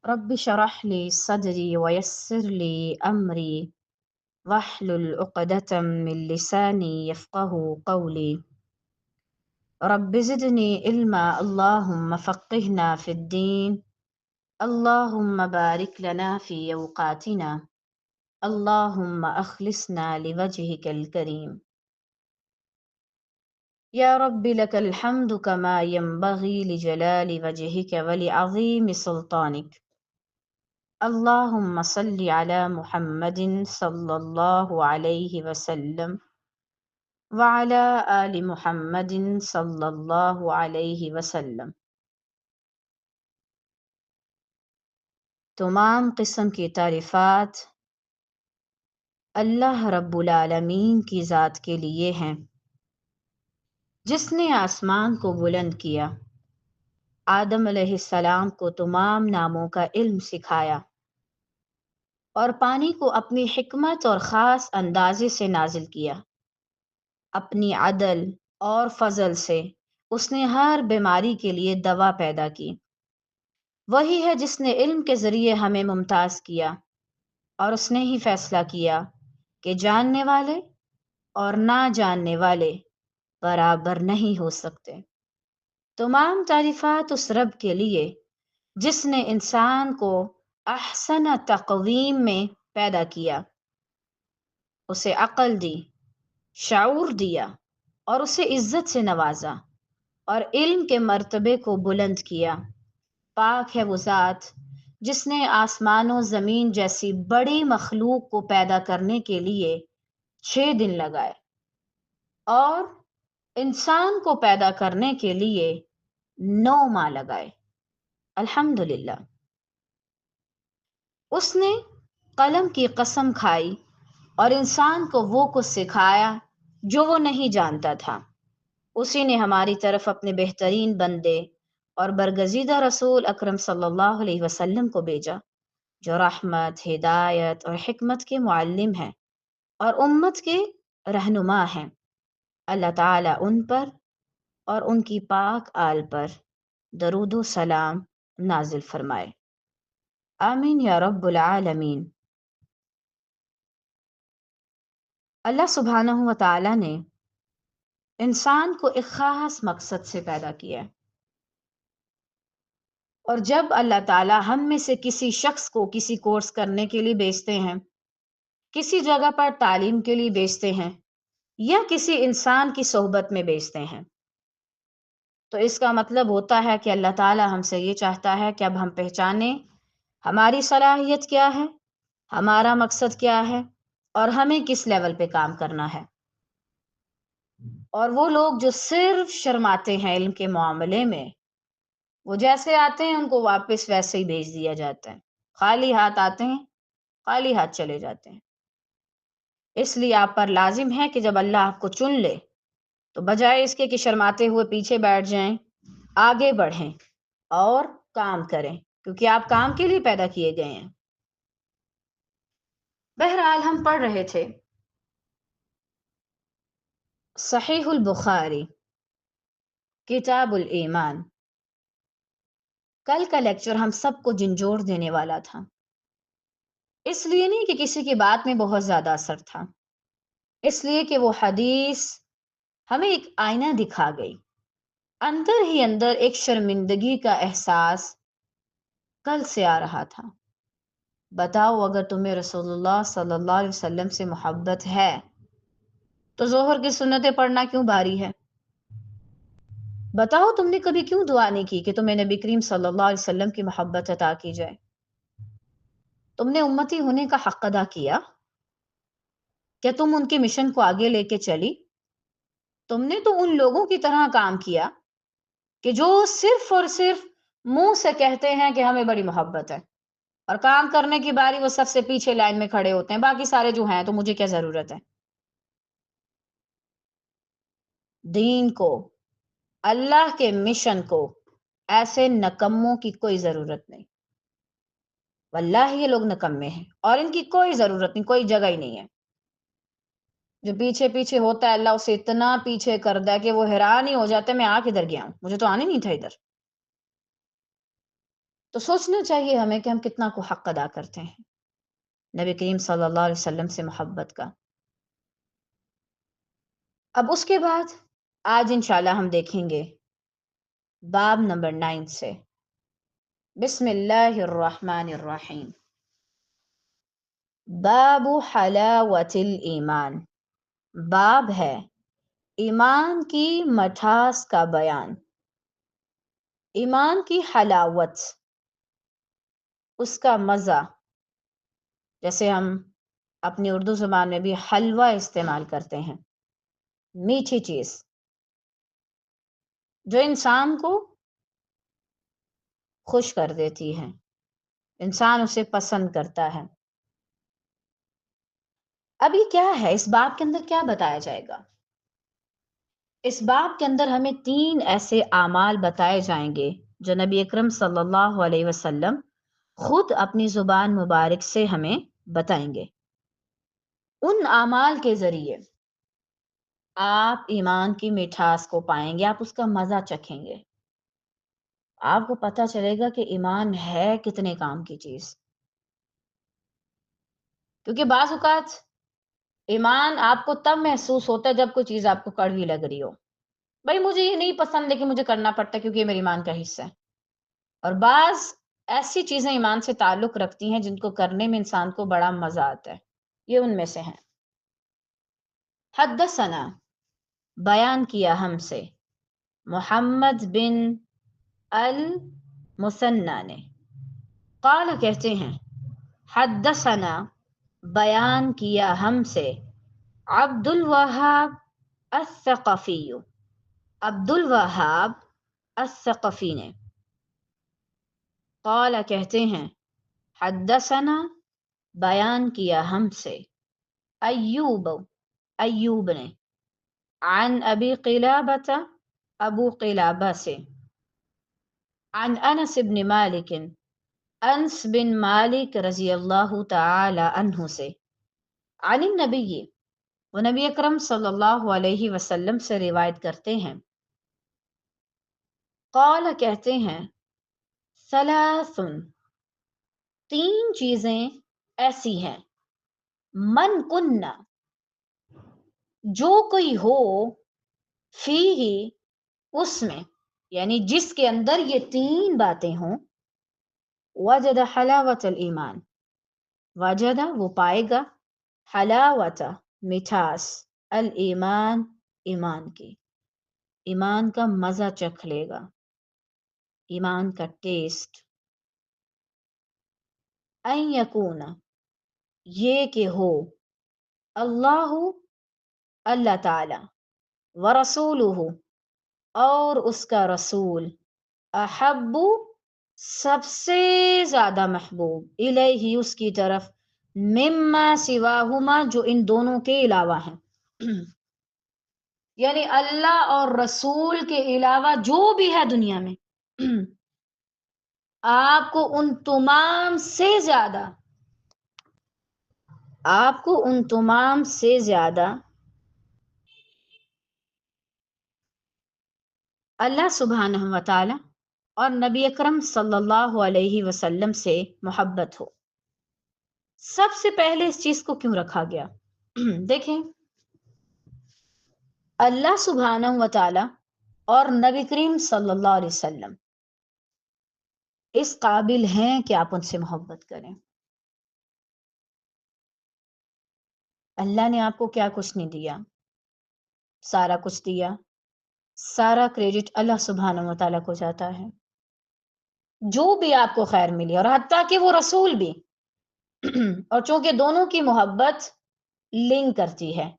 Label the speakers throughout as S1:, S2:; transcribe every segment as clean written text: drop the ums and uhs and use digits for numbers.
S1: رب شرح لی صدری ویسر لی امری واحلل عقدة من لسانی یفقہ قولی رب زدنی علما اللہم فقہنا فی الدین اللہم بارک لنا فی اوقاتنا اللہم اخلصنا لوجہک الکریم یا رب لک الحمد کما ینبغی لجلال وجہک ولعظیم سلطانک اللہم صلی علی محمد صلی اللہ علیہ وسلم وعلی آل محمد صلی اللہ علیہ وسلم۔ تمام قسم کی تعریفات اللہ رب العالمین کی ذات کے لیے ہیں، جس نے آسمان کو بلند کیا، آدم علیہ السلام کو تمام ناموں کا علم سکھایا اور پانی کو اپنی حکمت اور خاص اندازے سے نازل کیا۔ اپنی عدل اور فضل سے اس نے ہر بیماری کے لیے دوا پیدا کی۔ وہی ہے جس نے علم کے ذریعے ہمیں ممتاز کیا اور اس نے ہی فیصلہ کیا کہ جاننے والے اور نہ جاننے والے برابر نہیں ہو سکتے۔ تمام تعریفات اس رب کے لیے جس نے انسان کو احسن تقویم میں پیدا کیا، اسے عقل دی، شعور دیا اور اسے عزت سے نوازا اور علم کے مرتبے کو بلند کیا۔ پاک ہے وہ ذات جس نے آسمان و زمین جیسی بڑی مخلوق کو پیدا کرنے کے لیے 6 دن لگائے اور انسان کو پیدا کرنے کے لیے 9 ماہ لگائے۔ الحمدللہ۔ اس نے قلم کی قسم کھائی اور انسان کو وہ کچھ سکھایا جو وہ نہیں جانتا تھا۔ اسی نے ہماری طرف اپنے بہترین بندے اور برگزیدہ رسول اکرم صلی اللہ علیہ وسلم کو بھیجا، جو رحمت، ہدایت اور حکمت کے معلم ہیں اور امت کے رہنما ہیں۔ اللہ تعالیٰ ان پر اور ان کی پاک آل پر درود و سلام نازل فرمائے، آمین یا رب العالمین۔ اللہ سبحانہ و تعالیٰ نے انسان کو ایک خاص مقصد سے پیدا کیا ہے، اور جب اللہ تعالیٰ ہم میں سے کسی شخص کو کسی کورس کرنے کے لیے بھیجتے ہیں، کسی جگہ پر تعلیم کے لیے بھیجتے ہیں یا کسی انسان کی صحبت میں بھیجتے ہیں، تو اس کا مطلب ہوتا ہے کہ اللہ تعالیٰ ہم سے یہ چاہتا ہے کہ اب ہم پہچانیں ہماری صلاحیت کیا ہے، ہمارا مقصد کیا ہے اور ہمیں کس لیول پہ کام کرنا ہے۔ اور وہ لوگ جو صرف شرماتے ہیں علم کے معاملے میں، وہ جیسے آتے ہیں ان کو واپس ویسے ہی بھیج دیا جاتا ہے، خالی ہاتھ آتے ہیں، خالی ہاتھ چلے جاتے ہیں۔ اس لیے آپ پر لازم ہے کہ جب اللہ آپ کو چن لے تو بجائے اس کے کہ شرماتے ہوئے پیچھے بیٹھ جائیں، آگے بڑھیں اور کام کریں، کیونکہ آپ کام کے لیے پیدا کیے گئے ہیں۔ بہرحال ہم پڑھ رہے تھے صحیح البخاری کتاب الایمان۔ کل کا لیکچر ہم سب کو جھنجھوڑ دینے والا تھا، اس لیے نہیں کہ کسی کی بات میں بہت زیادہ اثر تھا، اس لیے کہ وہ حدیث ہمیں ایک آئینہ دکھا گئی۔ اندر ہی اندر ایک شرمندگی کا احساس کل سے آ رہا تھا۔ بتاؤ اگر تمہیں رسول اللہ صلی اللہ علیہ وسلم سے محبت ہے تو ظہر کی سنتیں پڑھنا کیوں بھاری ہے؟ بتاؤ تم نے کبھی کیوں دعا نہیں کی کہ تمہیں نبی کریم صلی اللہ علیہ وسلم کی محبت عطا کی جائے؟ تم نے امتی ہونے کا حق ادا کیا؟ کیا تم ان کے مشن کو آگے لے کے چلی؟ تم نے تو ان لوگوں کی طرح کام کیا کہ جو صرف اور صرف منہ سے کہتے ہیں کہ ہمیں بڑی محبت ہے، اور کام کرنے کی باری وہ سب سے پیچھے لائن میں کھڑے ہوتے ہیں، باقی سارے جو ہیں تو مجھے کیا ضرورت ہے۔ دین کو، اللہ کے مشن کو ایسے نکموں کی کوئی ضرورت نہیں۔ واللہ یہ لوگ نکمے ہیں اور ان کی کوئی ضرورت نہیں، کوئی جگہ ہی نہیں ہے۔ جو پیچھے پیچھے ہوتا ہے اللہ اسے اتنا پیچھے کر دے کہ وہ حیران ہی ہو جاتا ہے میں آ کدھر گیا ہوں، مجھے تو آنے نہیں تھا ادھر۔ تو سوچنا چاہیے ہمیں کہ ہم کتنا کو حق ادا کرتے ہیں نبی کریم صلی اللہ علیہ وسلم سے محبت کا۔ اب اس کے بعد آج انشاءاللہ ہم دیکھیں گے باب نمبر 9 سے، بسم اللہ الرحمن الرحیم، باب حلاوت الایمان، باب ہے ایمان کی مٹھاس کا بیان، ایمان کی حلاوت، اس کا مزہ، جیسے ہم اپنی اردو زبان میں بھی حلوہ استعمال کرتے ہیں، میٹھی چیز جو انسان کو خوش کر دیتی ہے، انسان اسے پسند کرتا ہے۔ ابھی کیا ہے اس باب کے اندر، کیا بتایا جائے گا؟ اس باب کے اندر ہمیں 3 ایسے اعمال بتائے جائیں گے جو نبی اکرم صلی اللہ علیہ وسلم خود اپنی زبان مبارک سے ہمیں بتائیں گے۔ ان اعمال کے ذریعے آپ ایمان کی مٹھاس کو پائیں گے، آپ اس کا مزہ چکھیں گے، آپ کو پتہ چلے گا کہ ایمان ہے کتنے کام کی چیز۔ کیونکہ بعض اوقات ایمان آپ کو تب محسوس ہوتا ہے جب کوئی چیز آپ کو کڑوی لگ رہی ہو، بھائی مجھے یہ نہیں پسند لیکن مجھے کرنا پڑتا ہے کیونکہ یہ میرے ایمان کا حصہ ہے۔ اور بعض ایسی چیزیں ایمان سے تعلق رکھتی ہیں جن کو کرنے میں انسان کو بڑا مزہ آتا ہے، یہ ان میں سے ہیں۔ حدثنا، بیان کیا ہم سے، محمد بن المثنی نے، قال کہتے ہیں، حدثنا، بیان کیا ہم سے، عبد الوہاب الثقفی، عبد الوہاب الثقفی نے، قال کہتے ہیں، حدثنا، بیان کیا ہم سے، ایوب، ایوب نے، عن ابی قلابہ، ابو قلابہ سے، عن انس بن مالک، انس بن مالک رضی اللہ تعالی عنہ سے، عن النبی، وہ نبی اکرم صلی اللہ علیہ وسلم سے روایت کرتے ہیں، قال کہتے ہیں، ثلاث، 3 چیزیں ایسی ہیں، من کننا، جو کوئی ہو، فیہ، اس میں، یعنی جس کے اندر یہ 3 باتیں ہوں، وجد حلاوت الایمان، وجد وہ پائے گا، حلاوت مٹھاس، الایمان ایمان کی، ایمان کا مزہ چکھ لے گا، ایمان کا ٹیسٹ، ان یکون، یہ کہ ہو، اللہ، اللہ تعالی، ورسولہ، اور اس کا رسول، احب، سب سے زیادہ محبوب، الیہ، اس کی طرف، مما سواہما، جو ان دونوں کے علاوہ ہیں، یعنی اللہ اور رسول کے علاوہ جو بھی ہے دنیا میں، آپ کو ان تمام سے زیادہ، آپ کو ان تمام سے زیادہ اللہ سبحانہ و تعالی اور نبی اکرم صلی اللہ علیہ وسلم سے محبت ہو۔ سب سے پہلے اس چیز کو کیوں رکھا گیا؟ دیکھیں، اللہ سبحانہ و تعالی اور نبی کریم صلی اللہ علیہ وسلم اس قابل ہیں کہ آپ ان سے محبت کریں۔ اللہ نے آپ کو کیا کچھ نہیں دیا، سارا کچھ دیا، سارا کریڈٹ اللہ سبحانہ و تعالیٰ کو جاتا ہے، جو بھی آپ کو خیر ملی، اور حتیٰ کہ وہ رسول بھی، اور چونکہ دونوں کی محبت لنک کرتی ہے،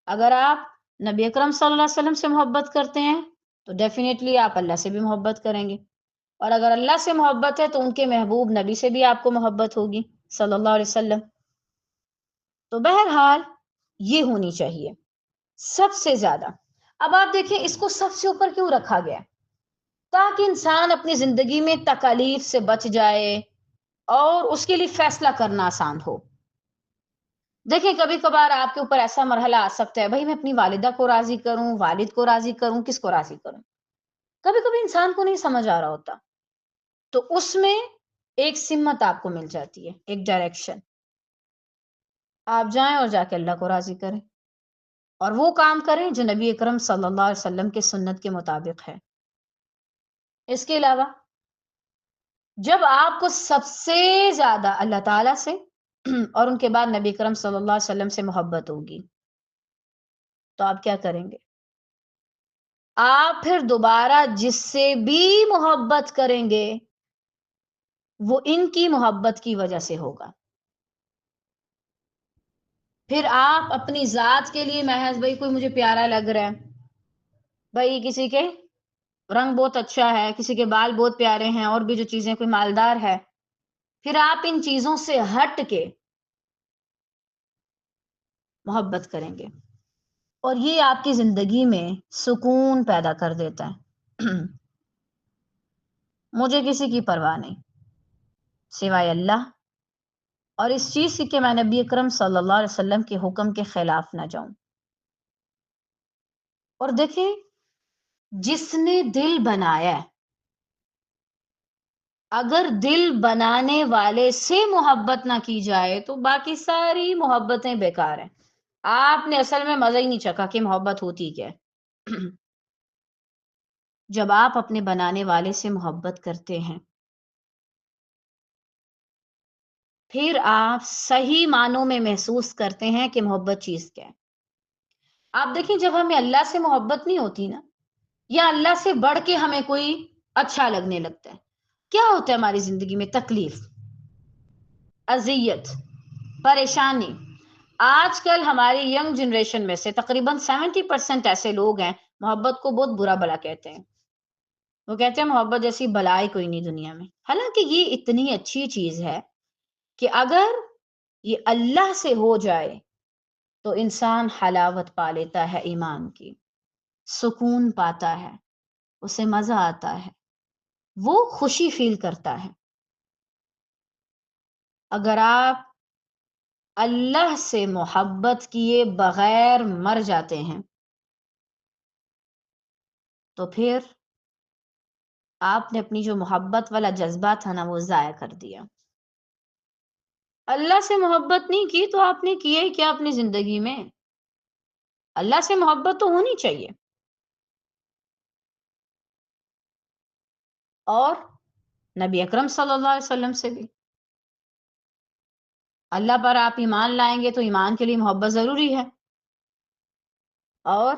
S1: اگر آپ نبی اکرم صلی اللہ علیہ وسلم سے محبت کرتے ہیں تو ڈیفینیٹلی آپ اللہ سے بھی محبت کریں گے، اور اگر اللہ سے محبت ہے تو ان کے محبوب نبی سے بھی آپ کو محبت ہوگی صلی اللہ علیہ وسلم۔ تو بہرحال یہ ہونی چاہیے سب سے زیادہ۔ اب آپ دیکھیں اس کو سب سے اوپر کیوں رکھا گیا؟ تاکہ انسان اپنی زندگی میں تکالیف سے بچ جائے اور اس کے لیے فیصلہ کرنا آسان ہو۔ دیکھیں کبھی کبھار آپ کے اوپر ایسا مرحلہ آ سکتا ہے، بھائی میں اپنی والدہ کو راضی کروں، والد کو راضی کروں، کس کو راضی کروں؟ کبھی کبھی انسان کو نہیں سمجھ آ رہا ہوتا، تو اس میں ایک سمت آپ کو مل جاتی ہے، ایک ڈائریکشن. آپ جائیں اور جا کے اللہ کو راضی کریں اور وہ کام کریں جو نبی اکرم صلی اللہ علیہ وسلم کے سنت کے مطابق ہے. اس کے علاوہ جب آپ کو سب سے زیادہ اللہ تعالیٰ سے اور ان کے بعد نبی اکرم صلی اللہ علیہ وسلم سے محبت ہوگی تو آپ کیا کریں گے؟ آپ پھر دوبارہ جس سے بھی محبت کریں گے وہ ان کی محبت کی وجہ سے ہوگا. پھر آپ اپنی ذات کے لیے محض بھائی کوئی مجھے پیارا لگ رہا ہے، بھائی کسی کے رنگ بہت اچھا ہے، کسی کے بال بہت پیارے ہیں، اور بھی جو چیزیں، کوئی مالدار ہے، پھر آپ ان چیزوں سے ہٹ کے محبت کریں گے اور یہ آپ کی زندگی میں سکون پیدا کر دیتا ہے. مجھے کسی کی پرواہ نہیں سوائے اللہ، اور اس چیز کی کہ میں نبی اکرم صلی اللہ علیہ وسلم کے حکم کے خلاف نہ جاؤں. اور دیکھیں، جس نے دل بنایا ہے، اگر دل بنانے والے سے محبت نہ کی جائے تو باقی ساری محبتیں بیکار ہیں. آپ نے اصل میں مزہ ہی نہیں چکھا کہ محبت ہوتی کیا ہے. جب آپ اپنے بنانے والے سے محبت کرتے ہیں پھر آپ صحیح معنوں میں محسوس کرتے ہیں کہ محبت چیز کیا ہے. آپ دیکھیں، جب ہمیں اللہ سے محبت نہیں ہوتی نا، یا اللہ سے بڑھ کے ہمیں کوئی اچھا لگنے لگتا ہے، کیا ہوتا ہے ہماری زندگی میں؟ تکلیف، اذیت، پریشانی. آج کل ہماری ینگ جنریشن میں سے تقریباً 70% ایسے لوگ ہیں محبت کو بہت برا بلا کہتے ہیں. وہ کہتے ہیں محبت جیسی بلائی کوئی نہیں دنیا میں. حالانکہ یہ اتنی اچھی چیز ہے کہ اگر یہ اللہ سے ہو جائے تو انسان حلاوت پا لیتا ہے ایمان کی، سکون پاتا ہے، اسے مزہ آتا ہے، وہ خوشی فیل کرتا ہے. اگر آپ اللہ سے محبت کیے بغیر مر جاتے ہیں تو پھر آپ نے اپنی جو محبت والا جذبہ تھا نا وہ ضائع کر دیا. اللہ سے محبت نہیں کی تو آپ نے کیا ہی کیا اپنی زندگی میں؟ اللہ سے محبت تو ہونی چاہیے. اور نبی اکرم صلی اللہ علیہ وسلم سے بھی. اللہ پر آپ ایمان لائیں گے تو ایمان کے لیے محبت ضروری ہے، اور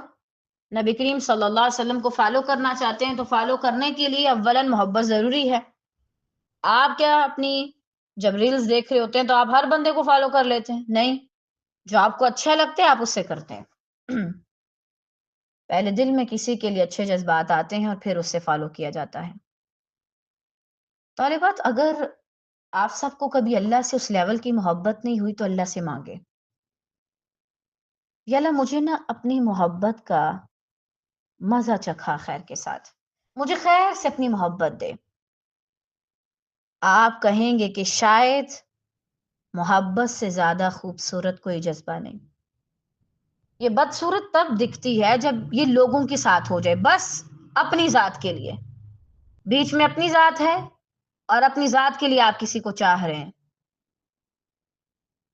S1: نبی کریم صلی اللہ علیہ وسلم کو فالو کرنا چاہتے ہیں تو فالو کرنے کے لیے اولاً محبت ضروری ہے. آپ کیا اپنی جب ریلز دیکھ رہے ہوتے ہیں تو آپ ہر بندے کو فالو کر لیتے ہیں؟ نہیں، جو آپ کو اچھا لگتا ہے آپ اس سے کرتے ہیں. پہلے دل میں کسی کے لیے اچھے جذبات آتے ہیں اور پھر اس سے فالو کیا جاتا ہے. طالبات، اگر آپ سب کو کبھی اللہ سے اس لیول کی محبت نہیں ہوئی تو اللہ سے مانگے، یا اللہ مجھے نا اپنی محبت کا مزہ چکھا خیر کے ساتھ، مجھے خیر سے اپنی محبت دے. آپ کہیں گے کہ شاید محبت سے زیادہ خوبصورت کوئی جذبہ نہیں. یہ بدصورت تب دکھتی ہے جب یہ لوگوں کے ساتھ ہو جائے، بس اپنی ذات کے لیے. بیچ میں اپنی ذات ہے اور اپنی ذات کے لیے آپ کسی کو چاہ رہے ہیں.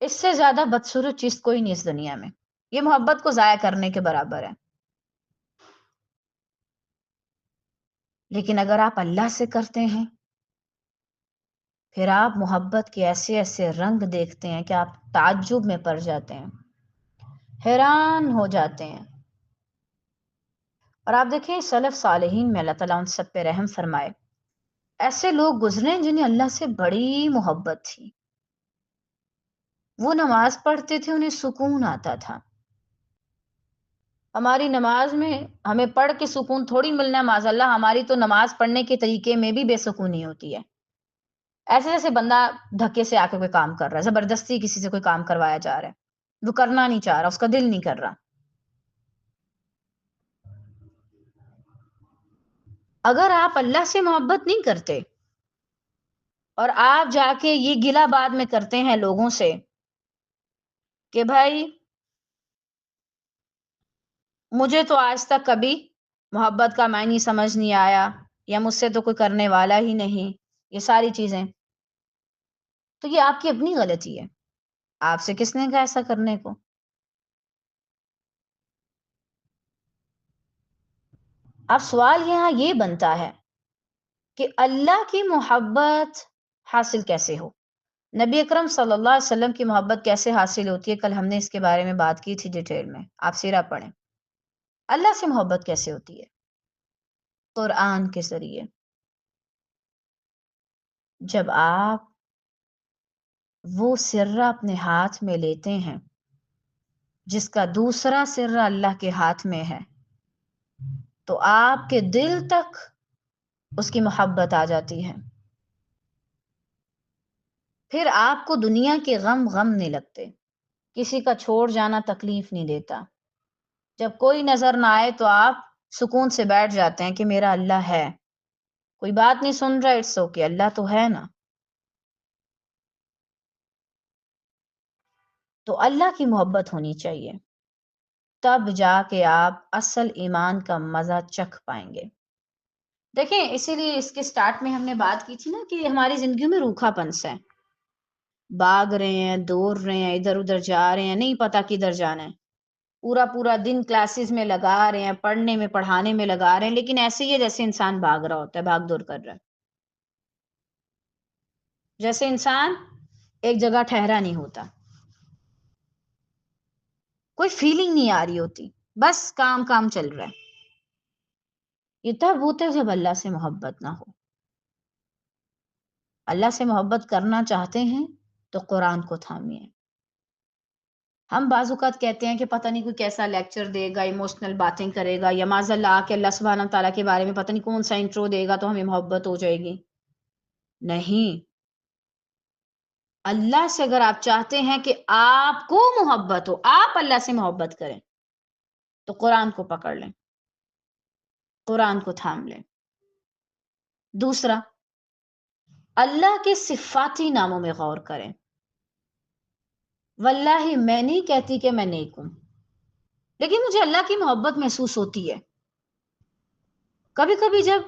S1: اس سے زیادہ بدصورت چیز کوئی نہیں اس دنیا میں. یہ محبت کو ضائع کرنے کے برابر ہے. لیکن اگر آپ اللہ سے کرتے ہیں پھر آپ محبت کے ایسے ایسے رنگ دیکھتے ہیں کہ آپ تعجب میں پڑ جاتے ہیں، حیران ہو جاتے ہیں. اور آپ دیکھیں سلف صالحین میں اللہ تعالیٰ ان سب پہ رحم فرمائے، ایسے لوگ گزرے جنہیں اللہ سے بڑی محبت تھی. وہ نماز پڑھتے تھے، انہیں سکون آتا تھا. ہماری نماز میں ہمیں پڑھ کے سکون تھوڑی ملنا ہے، معاذ اللہ ہماری تو نماز پڑھنے کے طریقے میں بھی بے سکونی ہوتی ہے. ایسے جیسے بندہ دھکے سے آ کے کوئی کام کر رہا ہے، زبردستی کسی سے کوئی کام کروایا جا رہا ہے، وہ کرنا نہیں چاہ رہا، اس کا دل نہیں کر رہا. اگر آپ اللہ سے محبت نہیں کرتے اور آپ جا کے یہ گلہ بعد میں کرتے ہیں لوگوں سے کہ بھائی مجھے تو آج تک کبھی محبت کا معنی سمجھ نہیں آیا، یا مجھ سے تو کوئی کرنے والا ہی نہیں، یہ ساری چیزیں تو یہ آپ کی اپنی غلطی ہے، آپ سے کس نے کہا ایسا کرنے کو؟ اب سوال یہاں یہ بنتا ہے کہ اللہ کی محبت حاصل کیسے ہو؟ نبی اکرم صلی اللہ علیہ وسلم کی محبت کیسے حاصل ہوتی ہے؟ کل ہم نے اس کے بارے میں بات کی تھی ڈیٹیل میں، آپ سیرہ پڑھیں۔ اللہ سے محبت کیسے ہوتی ہے؟ قرآن کے ذریعے۔ جب آپ وہ سرہ اپنے ہاتھ میں لیتے ہیں جس کا دوسرا سرہ اللہ کے ہاتھ میں ہے، تو آپ کے دل تک اس کی محبت آ جاتی ہے، پھر آپ کو دنیا کے غم نہیں لگتے، کسی کا چھوڑ جانا تکلیف نہیں دیتا، جب کوئی نظر نہ آئے تو آپ سکون سے بیٹھ جاتے ہیں کہ میرا اللہ ہے، کوئی بات نہیں سن رہا، اٹس اوکے، اللہ تو ہے نا۔ تو اللہ کی محبت ہونی چاہیے، تب جا کے آپ اصل ایمان کا مزہ چکھ پائیں گے۔ دیکھیں، اسی لیے اس کے سٹارٹ میں ہم نے بات کی تھی نا کہ ہماری زندگی میں روکھا پنس ہے، بھاگ رہے ہیں، دوڑ رہے ہیں، ادھر ادھر جا رہے ہیں، نہیں پتا کدھر جانا ہے، پورا پورا دن کلاسز میں لگا رہے ہیں، پڑھنے میں پڑھانے میں لگا رہے ہیں، لیکن ایسے ہی ہے جیسے انسان بھاگ رہا ہوتا ہے، بھاگ دوڑ کر رہا ہے، جیسے انسان ایک جگہ ٹھہرا نہیں ہوتا، کوئی فیلنگ نہیں آ رہی ہوتی، بس کام کام چل رہا ہے۔ یہ تب ہوتا ہے جب اللہ سے محبت نہ ہو۔ اللہ سے محبت کرنا چاہتے ہیں تو قرآن کو تھامیے۔ ہم بعض اوقات کہتے ہیں کہ پتہ نہیں کوئی کیسا لیکچر دے گا، ایموشنل باتیں کرے گا، یا معاذ اللہ آ کے اللہ سبحانہ تعالیٰ کے بارے میں پتہ نہیں کون سا انٹرو دے گا تو ہمیں محبت ہو جائے گی۔ نہیں، اللہ سے اگر آپ چاہتے ہیں کہ آپ کو محبت ہو، آپ اللہ سے محبت کریں، تو قرآن کو پکڑ لیں، قرآن کو تھام لیں۔ دوسرا، اللہ کے صفاتی ناموں میں غور کریں۔ واللہ میں نہیں کہتی کہ میں نیک ہوں، لیکن مجھے اللہ کی محبت محسوس ہوتی ہے۔ کبھی کبھی جب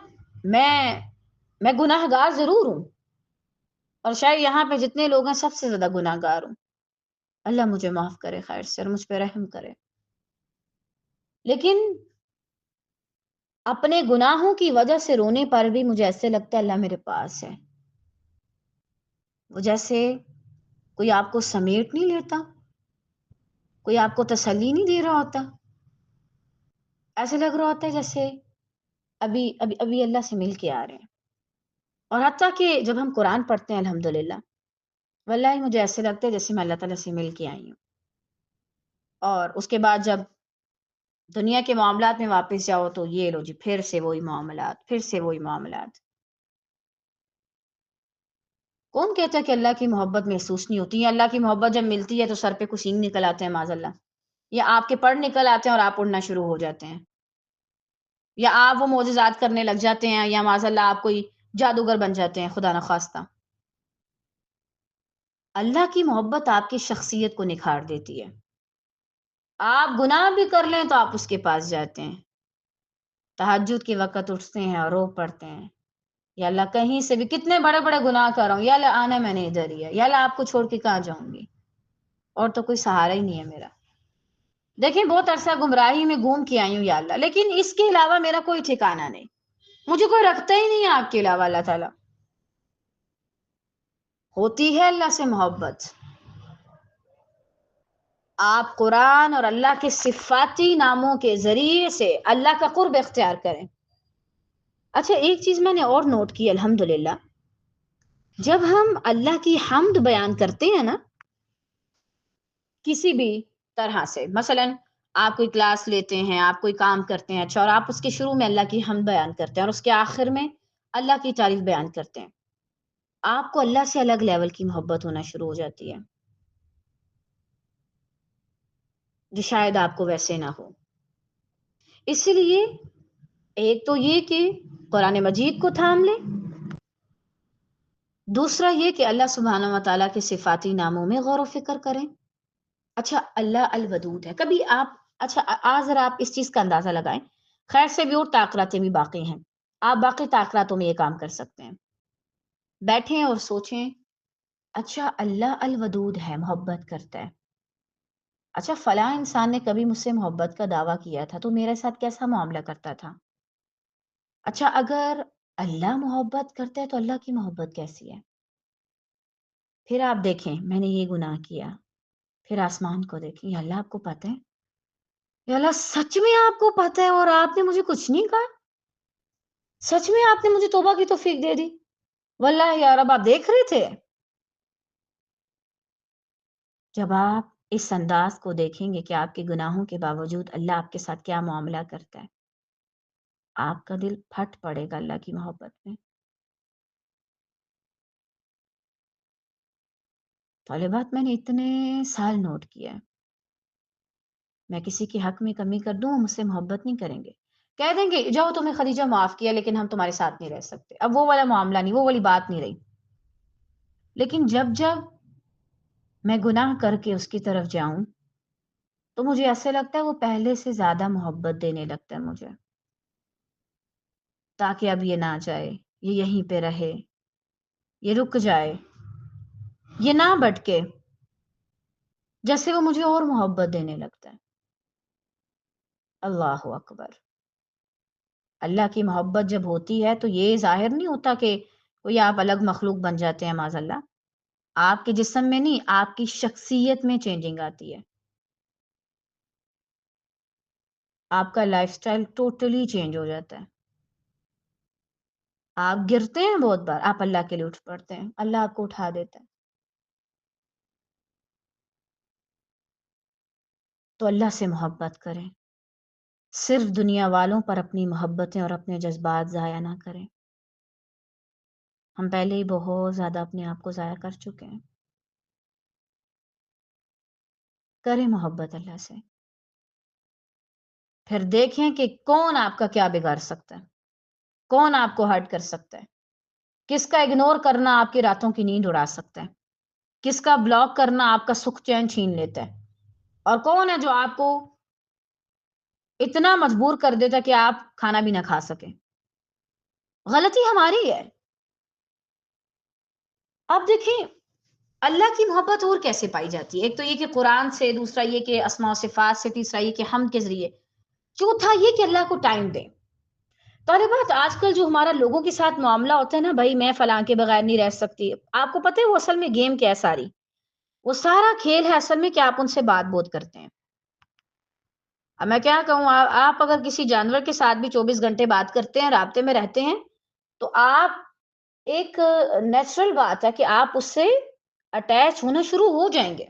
S1: میں گناہ گار ضرور ہوں، اور شاید یہاں پہ جتنے لوگ ہیں سب سے زیادہ گناہ گار ہوں، اللہ مجھے معاف کرے خیر سے اور مجھ پہ رحم کرے، لیکن اپنے گناہوں کی وجہ سے رونے پر بھی مجھے ایسے لگتا ہے اللہ میرے پاس ہے، وہ جیسے کوئی آپ کو سمیٹ نہیں لیتا، کوئی آپ کو تسلی نہیں دے رہا ہوتا، ایسے لگ رہا ہوتا ہے جیسے ابھی ابھی ابھی اللہ سے مل کے آ رہے ہیں۔ اور حتیٰ کہ جب ہم قرآن پڑھتے ہیں الحمدللہ، واللہ مجھے ایسے لگتا ہے جیسے میں اللہ تعالیٰ سے مل کے آئی ہوں، اور اس کے بعد جب دنیا کے معاملات میں واپس جاؤ تو یہ لو جی، پھر سے وہی معاملات، پھر سے وہی معاملات۔ کون کہتا ہے کہ اللہ کی محبت محسوس نہیں ہوتی، یا اللہ کی محبت جب ملتی ہے تو سر پہ کچھ سینگ نکل آتے ہیں معاذ اللہ، یا آپ کے پر نکل آتے ہیں اور آپ اڑنا شروع ہو جاتے ہیں، یا آپ وہ معجزات کرنے لگ جاتے ہیں، یا معاذ اللہ آپ کوئی جادوگر بن جاتے ہیں خدا نخواستہ۔ اللہ کی محبت آپ کی شخصیت کو نکھار دیتی ہے، آپ گناہ بھی کر لیں تو آپ اس کے پاس جاتے ہیں، تہجد کے وقت اٹھتے ہیں اور رو پڑھتے ہیں، یا اللہ کہیں سے بھی کتنے بڑے بڑے گناہ کر رہا ہوں، یا اللہ آنا میں نے ادھر ہی ہے، یا اللہ آپ کو چھوڑ کے کہاں جاؤں گی، اور تو کوئی سہارا ہی نہیں ہے میرا۔ دیکھیں، بہت عرصہ گمراہی میں گھوم کے آئی ہوں یا اللہ، لیکن اس کے علاوہ میرا کوئی ٹھکانہ نہیں، مجھے کوئی رکھتا ہی نہیں ہے آپ کے علاوہ اللہ تعالیٰ۔ ہوتی ہے اللہ سے محبت، آپ قرآن اور اللہ کے صفاتی ناموں کے ذریعے سے اللہ کا قرب اختیار کریں۔ اچھا، ایک چیز میں نے اور نوٹ کی الحمدللہ، جب ہم اللہ کی حمد بیان کرتے ہیں نا کسی بھی طرح سے، مثلا آپ کوئی کلاس لیتے ہیں، آپ کوئی کام کرتے ہیں، اچھا، اور آپ اس کے شروع میں اللہ کی حمد بیان کرتے ہیں اور اس کے آخر میں اللہ کی تعریف بیان کرتے ہیں، آپ کو اللہ سے الگ لیول کی محبت ہونا شروع ہو جاتی ہے، جو شاید آپ کو ویسے نہ ہو۔ اس لیے ایک تو یہ کہ قرآن مجید کو تھام لیں، دوسرا یہ کہ اللہ سبحانہ و تعالیٰ کے صفاتی ناموں میں غور و فکر کریں۔ اچھا، اللہ الودود ہے، کبھی آپ، اچھا آج ذرا آپ اس چیز کا اندازہ لگائیں، خیر سے بھی اور تاخیراتیں بھی باقی ہیں، آپ باقی تاخیراتوں میں یہ کام کر سکتے ہیں، بیٹھیں اور سوچیں اچھا اللہ الودود ہے، محبت کرتا ہے. اچھا فلاں انسان نے کبھی مجھ سے محبت کا دعویٰ کیا تھا تو میرے ساتھ کیسا معاملہ کرتا تھا؟ اچھا اگر اللہ محبت کرتا ہے تو اللہ کی محبت کیسی ہے؟ پھر آپ دیکھیں میں نے یہ گناہ کیا، پھر آسمان کو دیکھیں، یا اللہ آپ کو پتہ ہے؟ یا اللہ سچ میں آپ کو پتہ ہے اور آپ نے مجھے کچھ نہیں کہا؟ سچ میں آپ نے مجھے توبہ کی توفیق دے دی؟ واللہ یا رب آپ دیکھ رہے تھے. جب آپ اس انداز کو دیکھیں گے کہ آپ کے گناہوں کے باوجود اللہ آپ کے ساتھ کیا معاملہ کرتا ہے، آپ کا دل پھٹ پڑے گا اللہ کی محبت میں. طالبات میں نے اتنے سال نوٹ کیا ہے، میں کسی کے حق میں کمی کر دوں وہ مجھ سے محبت نہیں کریں گے، کہہ دیں گے جاؤ تمہیں خدیجہ معاف کیا لیکن ہم تمہارے ساتھ نہیں رہ سکتے. اب وہ والا معاملہ نہیں، وہ والی بات نہیں رہی. لیکن جب جب میں گناہ کر کے اس کی طرف جاؤں تو مجھے ایسے لگتا ہے وہ پہلے سے زیادہ محبت دینے لگتا ہے مجھے، تاکہ اب یہ نہ جائے، یہ یہیں پہ رہے، یہ رک جائے، یہ نہ بھٹکے، جیسے وہ مجھے اور محبت دینے لگتا ہے. اللہ اکبر. اللہ کی محبت جب ہوتی ہے تو یہ ظاہر نہیں ہوتا کہ کوئی آپ الگ مخلوق بن جاتے ہیں معاذ اللہ. آپ کے جسم میں نہیں، آپ کی شخصیت میں چینجنگ آتی ہے. آپ کا لائف سٹائل ٹوٹلی چینج ہو جاتا ہے. آپ گرتے ہیں بہت بار، آپ اللہ کے لیے اٹھ پڑتے ہیں، اللہ آپ کو اٹھا دیتا ہے. تو اللہ سے محبت کریں، صرف دنیا والوں پر اپنی محبتیں اور اپنے جذبات ضائع نہ کریں. ہم پہلے ہی بہت زیادہ اپنے آپ کو ضائع کر چکے ہیں. کریں محبت اللہ سے، پھر دیکھیں کہ کون آپ کا کیا بگاڑ سکتا ہے، کون آپ کو ہرٹ کر سکتا ہے، کس کا اگنور کرنا آپ کی راتوں کی نیند اڑا سکتا ہے، کس کا بلاک کرنا آپ کا سکھ چین چھین لیتا ہے، اور کون ہے جو آپ کو اتنا مجبور کر دیتا کہ آپ کھانا بھی نہ کھا سکیں. غلطی ہماری ہے. آپ دیکھیں اللہ کی محبت اور کیسے پائی جاتی ہے؟ ایک تو یہ کہ قرآن سے، دوسرا یہ کہ اسماء و صفات سے، تیسرا یہ کہ حمد کے ذریعے، چوتھا یہ کہ اللہ کو ٹائم دیں. طالبات آج کل جو ہمارا لوگوں کے ساتھ معاملہ ہوتا ہے نا، بھائی میں فلاں کے بغیر نہیں رہ سکتی، آپ کو پتہ ہے وہ اصل میں گیم کیا ہے ساری؟ وہ سارا کھیل ہے اصل میں کہ آپ ان سے بات بوت کرتے ہیں. اب میں کیا کہوں، آپ اگر کسی جانور کے ساتھ بھی 24 گھنٹے بات کرتے ہیں، رابطے میں رہتے ہیں، تو آپ ایک نیچرل بات ہے کہ آپ اس سے اٹیچ ہونا شروع ہو جائیں گے.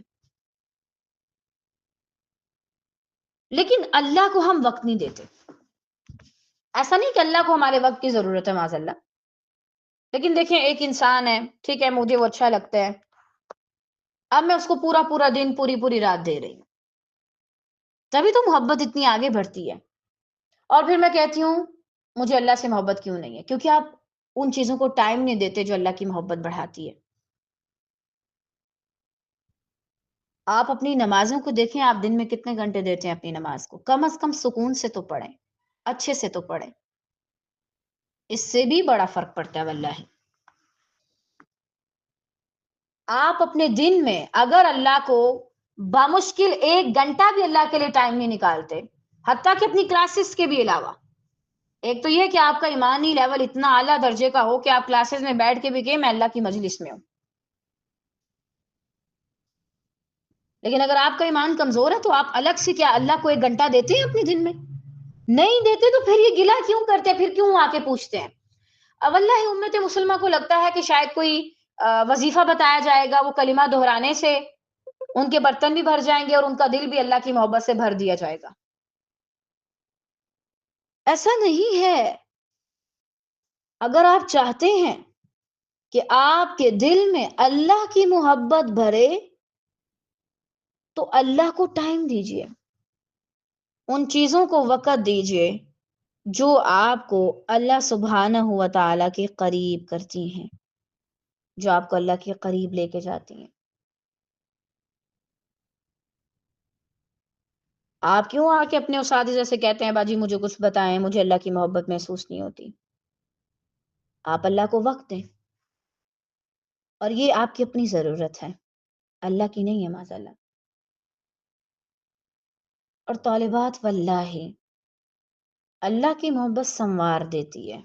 S1: لیکن اللہ کو ہم وقت نہیں دیتے. ایسا نہیں کہ اللہ کو ہمارے وقت کی ضرورت ہے معاذ اللہ، لیکن دیکھیں ایک انسان ہے، ٹھیک ہے مجھے وہ اچھا لگتا ہے، اب میں اس کو پورا پورا دن، پوری پوری رات دے رہی ہوں، تبھی تو محبت اتنی آگے بڑھتی ہے. اور پھر میں کہتی ہوں مجھے اللہ سے محبت کیوں نہیں ہے؟ کیونکہ آپ ان چیزوں کو ٹائم نہیں دیتے جو اللہ کی محبت بڑھاتی ہے. آپ اپنی نمازوں کو دیکھیں، آپ دن میں کتنے گھنٹے دیتے ہیں اپنی نماز کو؟ کم از کم سکون سے تو پڑھیں، اچھے سے تو پڑھیں. اس سے بھی بڑا فرق پڑتا ہے واللہ. آپ اپنے دن میں اگر اللہ کو بامشکل 1 گھنٹہ بھی اللہ کے لیے ٹائم نہیں نکالتے، حتیٰ کہ اپنی کلاسز کے بھی علاوہ، ایک تو یہ کہ آپ کا ایمانی لیول اتنا اعلیٰ درجے کا ہو کہ آپ کلاسز میں بیٹھ کے بھی کہ میں اللہ کی مجلس میں ہوں. لیکن اگر آپ کا ایمان کمزور ہے تو آپ الگ سے کیا اللہ کو 1 گھنٹہ دیتے ہیں اپنے دن میں؟ نہیں دیتے تو پھر یہ گلہ کیوں کرتے ہیں؟ پھر کیوں آ کے پوچھتے ہیں؟ اب اللہ امت مسلمہ کو لگتا ہے کہ شاید کوئی وظیفہ بتایا جائے گا، وہ کلمہ دہرانے سے ان کے برتن بھی بھر جائیں گے اور ان کا دل بھی اللہ کی محبت سے بھر دیا جائے گا. ایسا نہیں ہے. اگر آپ چاہتے ہیں کہ آپ کے دل میں اللہ کی محبت بھرے تو اللہ کو ٹائم دیجئے، ان چیزوں کو وقت دیجئے جو آپ کو اللہ سبحانہ و تعالیٰ کے قریب کرتی ہیں، جو آپ کو اللہ کے قریب لے کے جاتی ہیں. آپ کیوں آ کے اپنے اساتذہ سے کہتے ہیں باجی مجھے کچھ بتائیں، مجھے اللہ کی محبت محسوس نہیں ہوتی؟ آپ اللہ کو وقت دیں. اور یہ آپ کی اپنی ضرورت ہے، اللہ کی نہیں ہے معاذ اللہ۔ اور طالبات واللہ اللہ کی محبت سنوار دیتی ہے،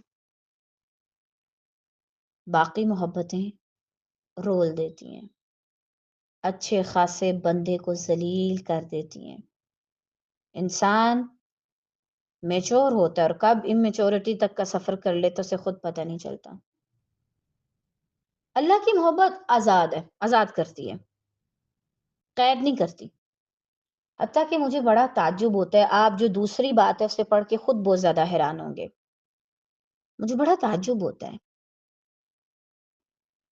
S1: باقی محبتیں رول دیتی ہیں، اچھے خاصے بندے کو ذلیل کر دیتی ہیں۔ انسان میچور ہوتا ہے اور کب امیچورٹی تک کا سفر کر لے تو اسے خود پتہ نہیں چلتا۔ اللہ کی محبت آزاد ہے، آزاد کرتی ہے، قید نہیں کرتی۔ حتیٰ کہ مجھے بڑا تعجب ہوتا ہے، آپ جو دوسری بات ہے اسے پڑھ کے خود بہت زیادہ حیران ہوں گے، مجھے بڑا تعجب ہوتا ہے۔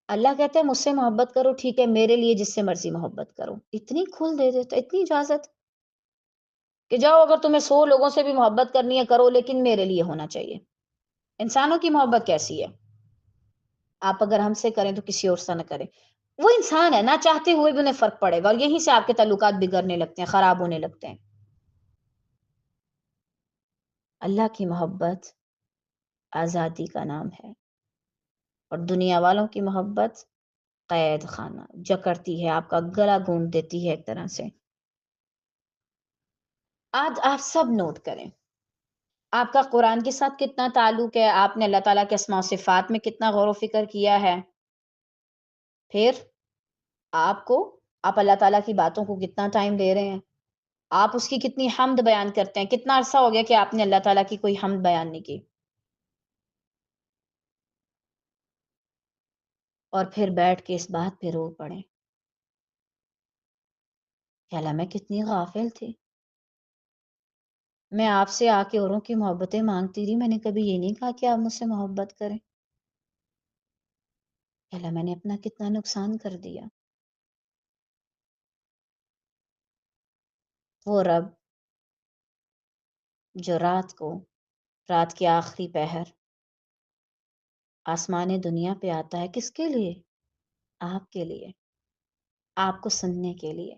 S1: اللہ کہتا ہے مجھ سے محبت کرو، ٹھیک ہے، میرے لیے جس سے مرضی محبت کرو، اتنی کھل دے دیتا، اتنی اجازت کہ جاؤ اگر تمہیں 100 لوگوں سے بھی محبت کرنی ہے کرو، لیکن میرے لیے ہونا چاہیے۔ انسانوں کی محبت کیسی ہے؟ آپ اگر ہم سے کریں تو کسی اور سے نہ کریں، وہ انسان ہے، نہ چاہتے ہوئے بھی انہیں فرق پڑے گا، اور یہیں سے آپ کے تعلقات بگڑنے لگتے ہیں، خراب ہونے لگتے ہیں۔ اللہ کی محبت آزادی کا نام ہے، اور دنیا والوں کی محبت قید خانہ، جکڑتی ہے، آپ کا گلا گھونٹ دیتی ہے ایک طرح سے۔ آج آپ سب نوٹ کریں آپ کا قرآن کے ساتھ کتنا تعلق ہے، آپ نے اللہ تعالیٰ کے اسماء و صفات میں کتنا غور و فکر کیا ہے، پھر آپ اللہ تعالیٰ کی باتوں کو کتنا ٹائم دے رہے ہیں، آپ اس کی کتنی حمد بیان کرتے ہیں، کتنا عرصہ ہو گیا کہ آپ نے اللہ تعالیٰ کی کوئی حمد بیان نہیں کی، اور پھر بیٹھ کے اس بات پہ رو پڑیں کہ اللہ میں کتنی غافل تھی، میں آپ سے آ کے اوروں کی محبتیں مانگتی رہی، میں نے کبھی یہ نہیں کہا کہ آپ مجھ سے محبت کریں، کہ اللہ میں نے اپنا کتنا نقصان کر دیا۔ وہ رب جو رات کے آخری پہر آسمان دنیا پہ آتا ہے، کس کے لیے؟ آپ کے لیے، آپ کو سننے کے لیے۔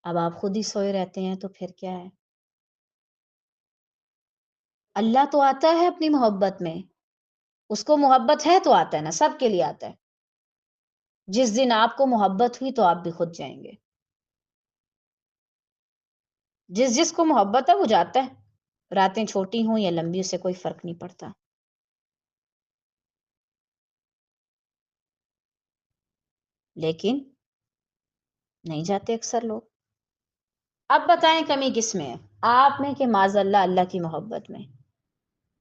S1: اب آپ خود ہی سوئے رہتے ہیں تو پھر کیا ہے؟ اللہ تو آتا ہے اپنی محبت میں، اس کو محبت ہے تو آتا ہے نا، سب کے لیے آتا ہے۔ جس دن آپ کو محبت ہوئی تو آپ بھی خود جائیں گے، جس کو محبت ہے وہ جاتا ہے، راتیں چھوٹی ہوں یا لمبی اسے کوئی فرق نہیں پڑتا۔ لیکن نہیں جاتے اکثر لوگ۔ اب بتائیں کمی کس میں ہے؟ آپ میں کہ معاذ اللہ اللہ کی محبت میں؟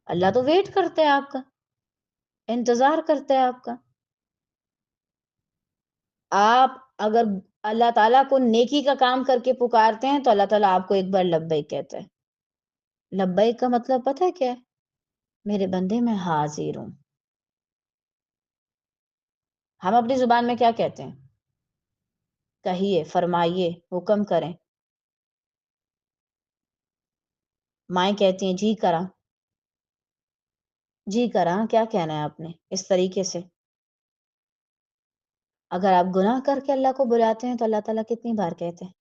S1: اللہ تو ویٹ کرتا ہے آپ کا، انتظار کرتا ہے آپ کا۔ آپ اگر اللہ تعالیٰ کو نیکی کا کام کر کے پکارتے ہیں تو اللہ تعالیٰ آپ کو ایک بار لبیک کہتا ہے۔ لبیک کا مطلب پتہ ہے کیا ہے؟ میرے بندے میں حاضر ہوں۔ ہم اپنی زبان میں کیا کہتے ہیں؟ کہیے، فرمائیے، حکم کریں۔ مائیں کہتی ہیں جی کرا، جی کرا، کیا کہنا ہے آپ نے؟ اس طریقے سے اگر آپ گناہ کر کے اللہ کو بلاتے ہیں تو اللہ تعالیٰ کتنی بار کہتے ہیں؟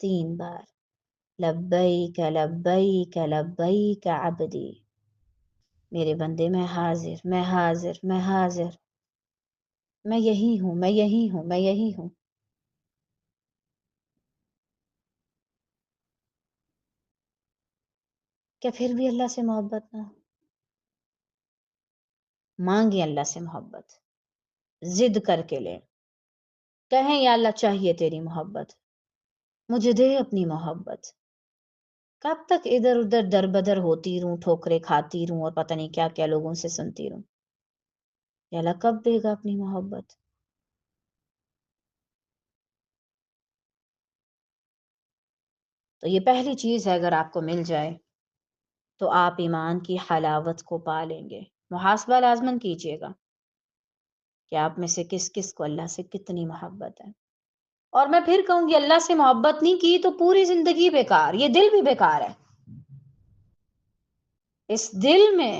S1: 3 بار، لبیک لبیک لبیک عبدی، میرے بندے میں حاضر، میں حاضر، میں حاضر، میں یہی ہوں، میں یہی ہوں، میں یہی ہوں۔ کیا پھر بھی اللہ سے محبت نہ؟ مانگیں اللہ سے محبت، ضد کر کے لیں، کہیں یا اللہ چاہیے تیری محبت، مجھے دے اپنی محبت۔ کب تک ادھر ادھر در بدر ہوتی رہوں، ٹھوکرے کھاتی رہوں اور پتہ نہیں کیا کیا لوگوں سے سنتی رہوں؟ یا اللہ کب دے گا اپنی محبت؟ تو یہ پہلی چیز ہے، اگر آپ کو مل جائے تو آپ ایمان کی حلاوت کو پا لیں گے۔ محاسبہ لازماً کیجیے گا کہ آپ میں سے کس کس کو اللہ سے کتنی محبت ہے۔ اور میں پھر کہوں گی، اللہ سے محبت نہیں کی تو پوری زندگی بیکار، یہ دل بھی بیکار ہے۔ اس دل میں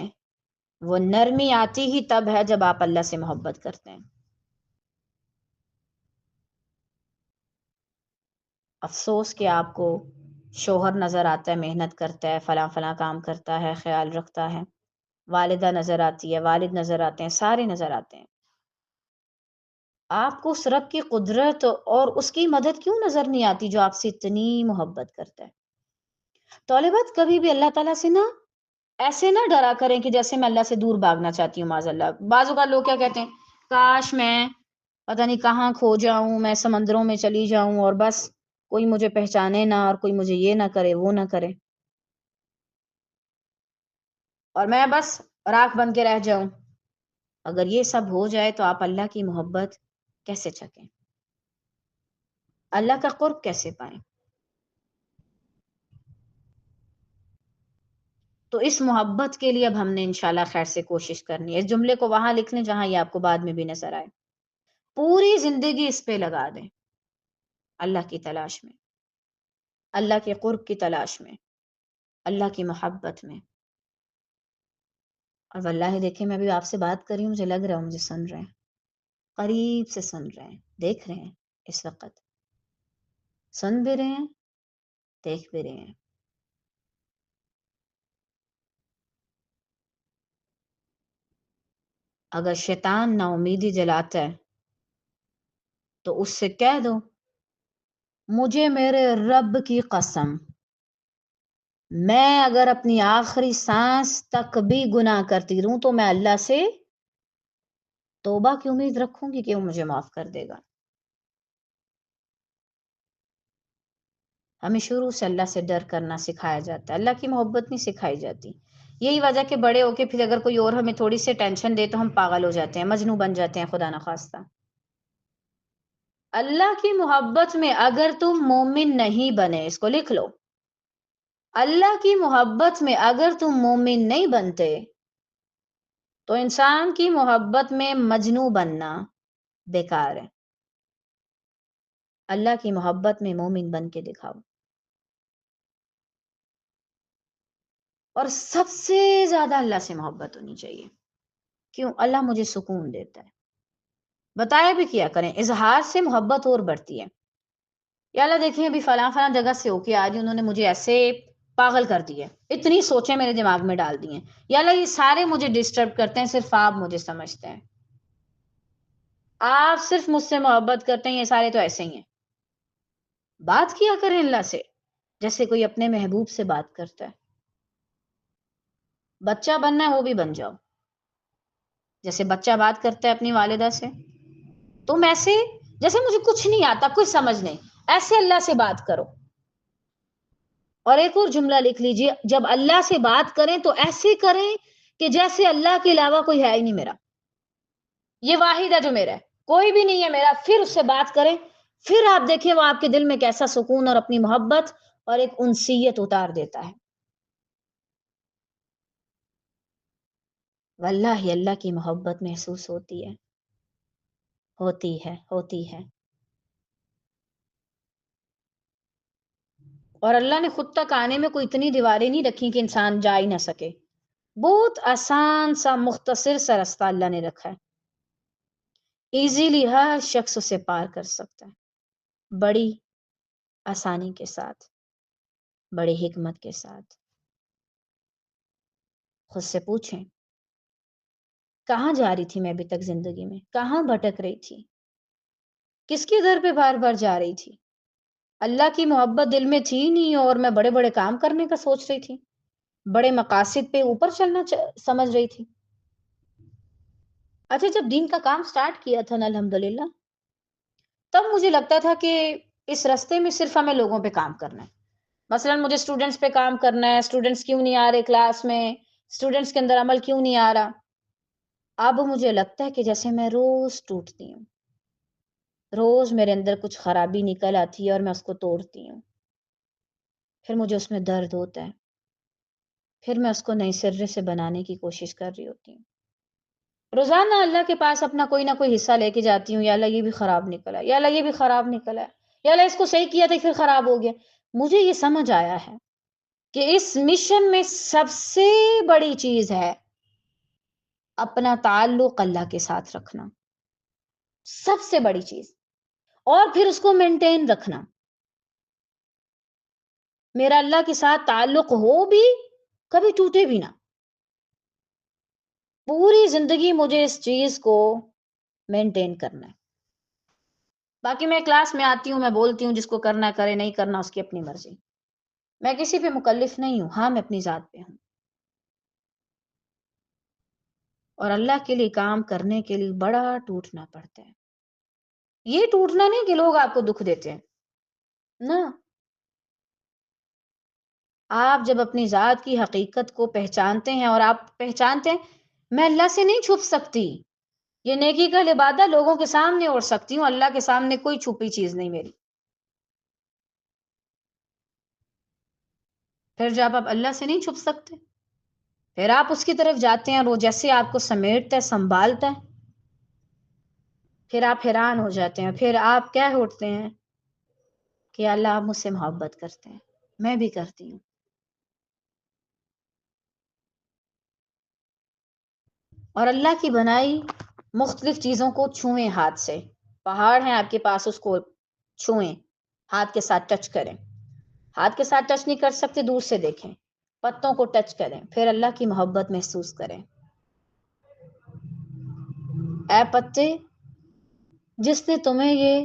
S1: وہ نرمی آتی ہی تب ہے جب آپ اللہ سے محبت کرتے ہیں۔ افسوس کہ آپ کو شوہر نظر آتا ہے، محنت کرتا ہے، فلاں فلاں کام کرتا ہے، خیال رکھتا ہے، والدہ نظر آتی ہے، والد نظر آتے ہیں، سارے نظر آتے ہیں، آپ کو اس رب کی قدرت اور اس کی مدد کیوں نظر نہیں آتی جو آپ سے اتنی محبت کرتا ہے؟ طالبات کبھی بھی اللہ تعالیٰ سے نا ایسے نہ ڈرا کریں کہ جیسے میں اللہ سے دور بھاگنا چاہتی ہوں معاذ اللہ. بعض اوقات لوگ کیا کہتے ہیں، کاش میں پتہ نہیں کہاں کھو جاؤں، میں سمندروں میں چلی جاؤں اور بس کوئی مجھے پہچانے نہ اور کوئی مجھے یہ نہ کرے وہ نہ کرے اور میں بس راکھ بن کے رہ جاؤں. اگر یہ سب ہو جائے تو آپ اللہ کی محبت کیسے چکیں؟ اللہ کا قرب کیسے پائیں؟ تو اس محبت کے لیے اب ہم نے انشاءاللہ خیر سے کوشش کرنی ہے. اس جملے کو وہاں لکھ لیں جہاں یہ آپ کو بعد میں بھی نظر آئے. پوری زندگی اس پہ لگا دیں، اللہ کی تلاش میں، اللہ کے قرب کی تلاش میں، اللہ کی محبت میں. اور واللہ دیکھیں میں بھی آپ سے بات کر رہی ہوں، مجھے لگ رہا ہے مجھے سن رہے ہیں، قریب سے سن رہے ہیں، دیکھ رہے ہیں. اس وقت سن بھی رہے ہیں، دیکھ بھی رہے ہیں. اگر شیطان نا امیدی جلاتا ہے تو اس سے کہہ دو، مجھے میرے رب کی قسم، میں اگر اپنی آخری سانس تک بھی گناہ کرتی رہوں تو میں اللہ سے توبہ کی امید رکھوں گی کہ وہ مجھے معاف کر دے گا. ہمیں شروع سے اللہ سے ڈر کرنا سکھایا جاتا ہے، اللہ کی محبت نہیں سکھائی جاتی. یہی وجہ کہ بڑے ہو کے پھر اگر کوئی اور ہمیں تھوڑی سی ٹینشن دے تو ہم پاگل ہو جاتے ہیں، مجنوں بن جاتے ہیں خدا نخواستہ. اللہ کی محبت میں اگر تم مومن نہیں بنے، اس کو لکھ لو، اللہ کی محبت میں اگر تم مومن نہیں بنتے تو انسان کی محبت میں مجنوں بننا بیکار ہے. اللہ کی محبت میں مومن بن کے دکھاؤ. اور سب سے زیادہ اللہ سے محبت ہونی چاہیے. کیوں؟ اللہ مجھے سکون دیتا ہے. بتایا بھی کیا کریں، اظہار سے محبت اور بڑھتی ہے. یا اللہ دیکھیں ابھی فلاں فلاں جگہ سے ہو کے آ رہی، انہوں نے مجھے ایسے پاگل کر دی ہے، اتنی سوچیں میرے دماغ میں ڈال دی ہیں. یا اللہ یہ سارے مجھے ڈسٹرب کرتے ہیں، صرف آپ مجھے سمجھتے ہیں، آپ صرف مجھ سے محبت کرتے ہیں، یہ سارے تو ایسے ہی ہیں. بات کیا کریں اللہ سے جیسے کوئی اپنے محبوب سے بات کرتا ہے. بچہ بننا ہے وہ بھی بن جاؤ، جیسے بچہ بات کرتا ہے اپنی والدہ سے، تم ایسے جیسے مجھے کچھ نہیں آتا، کچھ سمجھ نہیں، ایسے اللہ سے بات کرو. اور ایک اور جملہ لکھ لیجئے، جب اللہ سے بات کریں تو ایسے کریں کہ جیسے اللہ کے علاوہ کوئی ہے ہی نہیں میرا، یہ واحد ہے جو میرا ہے، کوئی بھی نہیں ہے میرا. پھر اس سے بات کریں، پھر آپ دیکھیں وہ آپ کے دل میں کیسا سکون اور اپنی محبت اور ایک انسیت اتار دیتا ہے. واللہ اللہ کی محبت محسوس ہوتی ہے، ہوتی ہے، ہوتی ہے. اور اللہ نے خود تک آنے میں کوئی اتنی دیواریں نہیں رکھی کہ انسان جا ہی نہ سکے. بہت آسان سا مختصر سا راستہ اللہ نے رکھا ہے، ایزیلی ہر شخص اسے پار کر سکتا ہے، بڑی آسانی کے ساتھ، بڑی حکمت کے ساتھ. خود سے پوچھیں کہاں جا رہی تھی میں ابھی تک زندگی میں، کہاں بھٹک رہی تھی، کس کے در پہ بار بار جا رہی تھی. اللہ کی محبت دل میں تھی نہیں اور میں بڑے بڑے کام کرنے کا سوچ رہی تھی، بڑے مقاصد پہ اوپر چلنا سمجھ رہی تھی. اچھا جب دین کا کام سٹارٹ کیا تھا نا الحمدللہ، تب مجھے لگتا تھا کہ اس رستے میں صرف ہمیں لوگوں پہ کام کرنا ہے. مثلا مجھے اسٹوڈنٹس پہ کام کرنا ہے، اسٹوڈنٹس کیوں نہیں آ رہے کلاس میں، اسٹوڈنٹس کے اندر عمل کیوں نہیں آ رہا. اب مجھے لگتا ہے کہ جیسے میں روز ٹوٹتی ہوں، روز میرے اندر کچھ خرابی نکل آتی ہے اور میں اس کو توڑتی ہوں، پھر مجھے اس میں درد ہوتا ہے، پھر میں اس کو نئے سرے سے بنانے کی کوشش کر رہی ہوتی ہوں. روزانہ اللہ کے پاس اپنا کوئی نہ کوئی حصہ لے کے جاتی ہوں، یا اللہ یہ بھی خراب نکلا، یا اللہ یہ بھی خراب نکلا، یا اللہ اس کو صحیح کیا تھا پھر خراب ہو گیا. مجھے یہ سمجھ آیا ہے کہ اس مشن میں سب سے بڑی چیز ہے اپنا تعلق اللہ کے ساتھ رکھنا، سب سے بڑی چیز، اور پھر اس کو مینٹین رکھنا. میرا اللہ کے ساتھ تعلق ہو بھی، کبھی ٹوٹے بھی نہ. پوری زندگی مجھے اس چیز کو مینٹین کرنا ہے. باقی میں کلاس میں آتی ہوں، میں بولتی ہوں، جس کو کرنا کرے، نہیں کرنا اس کی اپنی مرضی، میں کسی پہ مکلف نہیں ہوں، ہاں میں اپنی ذات پہ ہوں۔ اور اللہ کے لیے کام کرنے کے لیے بڑا ٹوٹنا پڑتا ہے۔ یہ ٹوٹنا نہیں کہ لوگ آپ کو دکھ دیتے ہیں، نہ، آپ جب اپنی ذات کی حقیقت کو پہچانتے ہیں اور آپ پہچانتے ہیں میں اللہ سے نہیں چھپ سکتی، یہ نیکی کا لبادہ لوگوں کے سامنے اوڑھ سکتی ہوں، اللہ کے سامنے کوئی چھپی چیز نہیں میری۔ پھر جب آپ اللہ سے نہیں چھپ سکتے، پھر آپ اس کی طرف جاتے ہیں اور وہ جیسے آپ کو سمیٹتا ہے، سنبھالتا ہے، پھر آپ حیران ہو جاتے ہیں، پھر آپ کہہ اٹھتے ہیں کہ اللہ آپ مجھ سے محبت کرتے ہیں، میں بھی کرتی ہوں۔ اور اللہ کی بنائی مختلف چیزوں کو چھوئیں ہاتھ سے، پہاڑ ہیں آپ کے پاس، اس کو چھوئیں، ہاتھ کے ساتھ ٹچ کریں، ہاتھ کے ساتھ ٹچ نہیں کر سکتے دور سے دیکھیں، پتوں کو ٹچ کریں، پھر اللہ کی محبت محسوس کریں۔ اے پتے، جس نے تمہیں یہ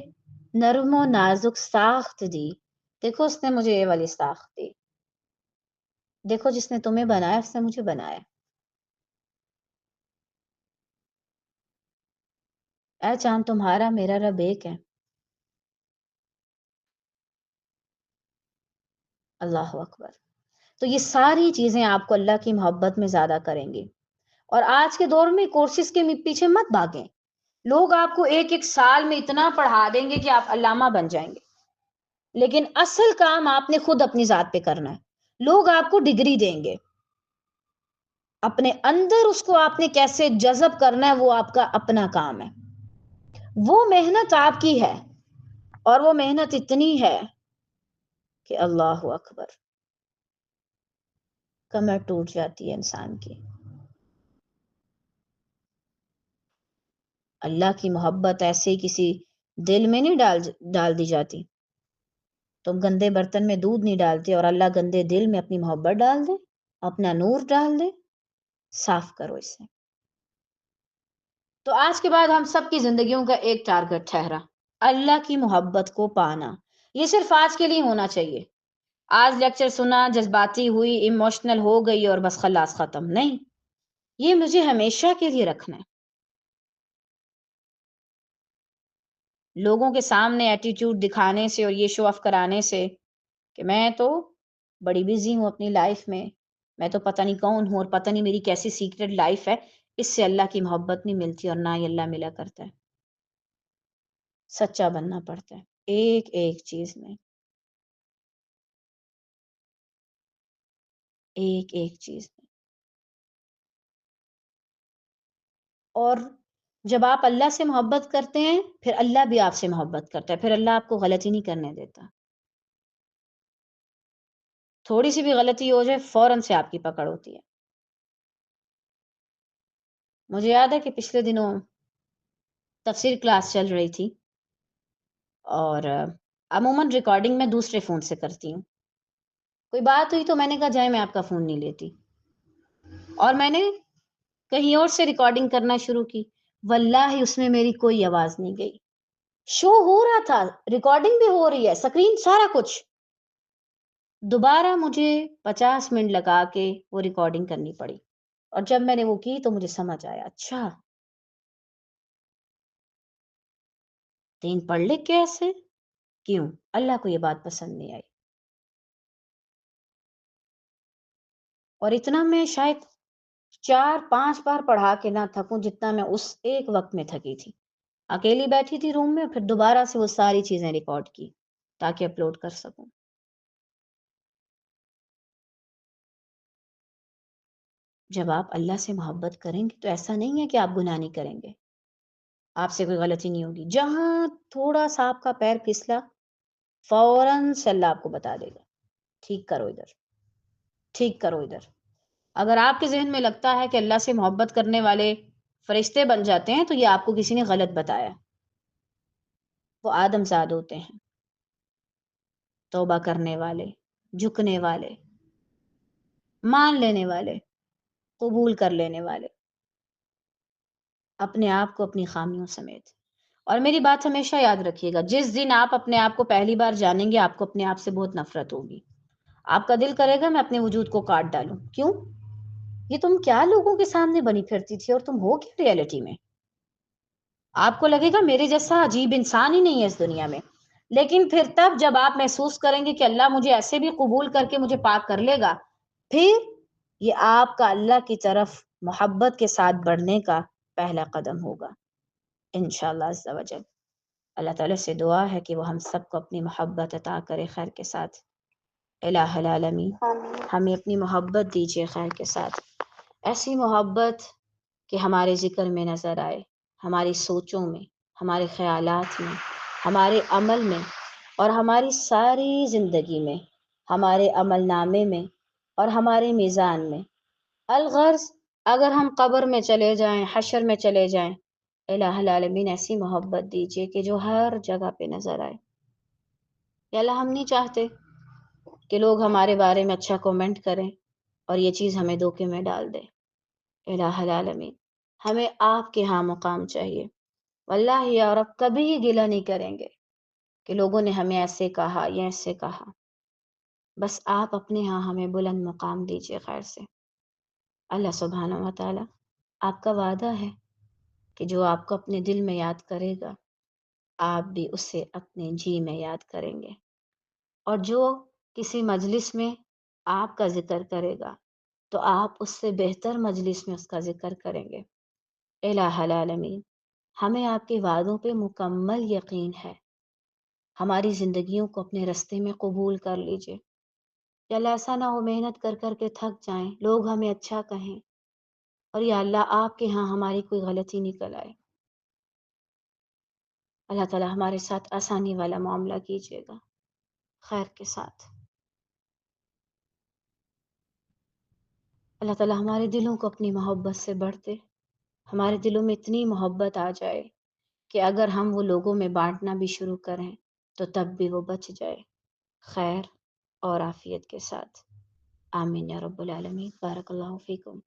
S1: نرم و نازک ساخت دی، دیکھو اس نے مجھے یہ والی ساخت دی، دیکھو جس نے تمہیں بنایا اس نے مجھے بنایا۔ اے چاند، تمہارا میرا رب ایک ہے۔ اللہ اکبر۔ تو یہ ساری چیزیں آپ کو اللہ کی محبت میں زیادہ کریں گی۔ اور آج کے دور میں کورسز کے پیچھے مت بھاگیں، لوگ آپ کو ایک ایک سال میں اتنا پڑھا دیں گے کہ آپ علامہ بن جائیں گے، لیکن اصل کام آپ نے خود اپنی ذات پہ کرنا ہے۔ لوگ آپ کو ڈگری دیں گے، اپنے اندر اس کو آپ نے کیسے جذب کرنا ہے وہ آپ کا اپنا کام ہے۔ وہ محنت آپ کی ہے، اور وہ محنت اتنی ہے کہ اللہ اکبر، کمر ٹوٹ جاتی ہے انسان کی۔ اللہ کی محبت ایسے ہی کسی دل میں نہیں ڈال دی جاتی۔ تم گندے برتن میں دودھ نہیں ڈالتے اور اللہ گندے دل میں اپنی محبت ڈال دے، اپنا نور ڈال دے، صاف کرو اسے۔ تو آج کے بعد ہم سب کی زندگیوں کا ایک ٹارگٹ ٹھہرا، اللہ کی محبت کو پانا۔ یہ صرف آج کے لیے ہونا چاہیے، آج لیکچر سنا، جذباتی ہوئی، ایموشنل ہو گئی اور بس خلاص ختم نہیں، یہ مجھے ہمیشہ کے لیے رکھنا ہے۔ لوگوں کے سامنے ایٹیٹیوڈ دکھانے سے اور یہ شو آف کرانے سے کہ میں تو بڑی بزی ہوں اپنی لائف میں تو پتہ نہیں کون ہوں اور پتہ نہیں میری کیسی سیکرٹ لائف ہے، اس سے اللہ کی محبت نہیں ملتی اور نہ ہی اللہ ملا کرتا ہے۔ سچا بننا پڑتا ہے ایک ایک چیز میں، ایک ایک چیز میں۔ اور جب آپ اللہ سے محبت کرتے ہیں پھر اللہ بھی آپ سے محبت کرتا ہے، پھر اللہ آپ کو غلطی نہیں کرنے دیتا۔ تھوڑی سی بھی غلطی ہو جائے فوراً سے آپ کی پکڑ ہوتی ہے۔ مجھے یاد ہے کہ پچھلے دنوں تفسیر کلاس چل رہی تھی، اور عموماً ریکارڈنگ میں دوسرے فون سے کرتی ہوں، کوئی بات ہوئی تو میں نے کہا جائے میں آپ کا فون نہیں لیتی، اور میں نے کہیں اور سے ریکارڈنگ کرنا شروع کی، واللہ اس میں میری کوئی آواز نہیں گئی، شو ہو رہا تھا، ریکارڈنگ بھی ہو رہی ہے، اسکرین سارا کچھ۔ دوبارہ مجھے 50 منٹ لگا کے وہ ریکارڈنگ کرنی پڑی، اور جب میں نے وہ کی تو مجھے سمجھ آیا، اچھا دین پڑھ لے کیسے، کیوں اللہ کو یہ بات پسند نہیں آئی۔ اور اتنا میں شاید 4-5 بار پڑھا کے نہ تھکوں جتنا میں اس ایک وقت میں تھکی تھی، اکیلی بیٹھی تھی روم میں، پھر دوبارہ سے وہ ساری چیزیں ریکارڈ کی تاکہ اپلوڈ کر سکوں۔ جب آپ اللہ سے محبت کریں گے تو ایسا نہیں ہے کہ آپ گناہ نہیں کریں گے، آپ سے کوئی غلطی نہیں ہوگی، جہاں تھوڑا سا آپ کا پیر پھسلا فوراً سے اللہ آپ کو بتا دے گا، ٹھیک کرو ادھر، ٹھیک کرو ادھر۔ اگر آپ کے ذہن میں لگتا ہے کہ اللہ سے محبت کرنے والے فرشتے بن جاتے ہیں تو یہ آپ کو کسی نے غلط بتایا، وہ آدم زاد ہوتے ہیں، توبہ کرنے والے، جھکنے والے، مان لینے والے، قبول کر لینے والے، اپنے آپ کو اپنی خامیوں سمیت۔ اور میری بات ہمیشہ یاد رکھیے گا، جس دن آپ اپنے آپ کو پہلی بار جانیں گے، آپ کو اپنے آپ سے بہت نفرت ہوگی، آپ کا دل کرے گا میں اپنے وجود کو کاٹ ڈالوں. کیوں؟ یہ تم کیا لوگوں کے سامنے بنی پھرتی تھی اور تم ہو کیا ریئلٹی میں؟ آپ کو لگے گا میرے جیسا عجیب انسان ہی نہیں ہے اس دنیا میں. لیکن پھر تب جب آپ محسوس کریں گے کہ اللہ مجھے ایسے بھی قبول کر کے مجھے پاک کر لے گا، پھر یہ آپ کا اللہ کی طرف محبت کے ساتھ بڑھنے کا پہلا قدم ہوگا انشاءاللہ عز و جل. اللہ تعالیٰ سے دعا ہے کہ وہ ہم سب کو اپنی محبت عطا کرے خیر کے ساتھ. الہ العالمین ہمیں اپنی محبت دیجیے خیر کے ساتھ، ایسی محبت کہ ہمارے ذکر میں نظر آئے، ہماری سوچوں میں، ہمارے خیالات میں، ہمارے عمل میں، اور ہماری ساری زندگی میں، ہمارے عمل نامے میں اور ہمارے میزان میں. الغرض اگر ہم قبر میں چلے جائیں، حشر میں چلے جائیں، الہ العالمین ایسی محبت دیجیے کہ جو ہر جگہ پہ نظر آئے. یا اللہ ہم نہیں چاہتے کہ لوگ ہمارے بارے میں اچھا کومنٹ کریں اور یہ چیز ہمیں دھوکے میں ڈال دے. الہ العالمین ہمیں آپ کے ہاں مقام چاہیے. واللہ یا رب کبھی ہی گلہ نہیں کریں گے کہ لوگوں نے ہمیں ایسے کہا یا ایسے کہا. بس آپ اپنے ہاں ہمیں بلند مقام دیجیے خیر سے. اللہ سبحانہ و تعالی آپ کا وعدہ ہے کہ جو آپ کو اپنے دل میں یاد کرے گا، آپ بھی اسے اپنے جی میں یاد کریں گے. اور جو کسی مجلس میں آپ کا ذکر کرے گا تو آپ اس سے بہتر مجلس میں اس کا ذکر کریں گے. الہ العالمین ہمیں آپ کے وعدوں پہ مکمل یقین ہے. ہماری زندگیوں کو اپنے رستے میں قبول کر لیجئے. یا اللہ ایسا نہ ہو محنت کر کر کے تھک جائیں، لوگ ہمیں اچھا کہیں اور یا اللہ آپ کے ہاں ہماری کوئی غلطی نکل آئے. اللہ تعالیٰ ہمارے ساتھ آسانی والا معاملہ کیجیے گا خیر کے ساتھ. اللہ تعالیٰ ہمارے دلوں کو اپنی محبت سے بڑھتے، ہمارے دلوں میں اتنی محبت آ جائے کہ اگر ہم وہ لوگوں میں بانٹنا بھی شروع کریں تو تب بھی وہ بچ جائے خیر اور عافیت کے ساتھ. آمین یا رب العالمین. بارک اللہ فیکم.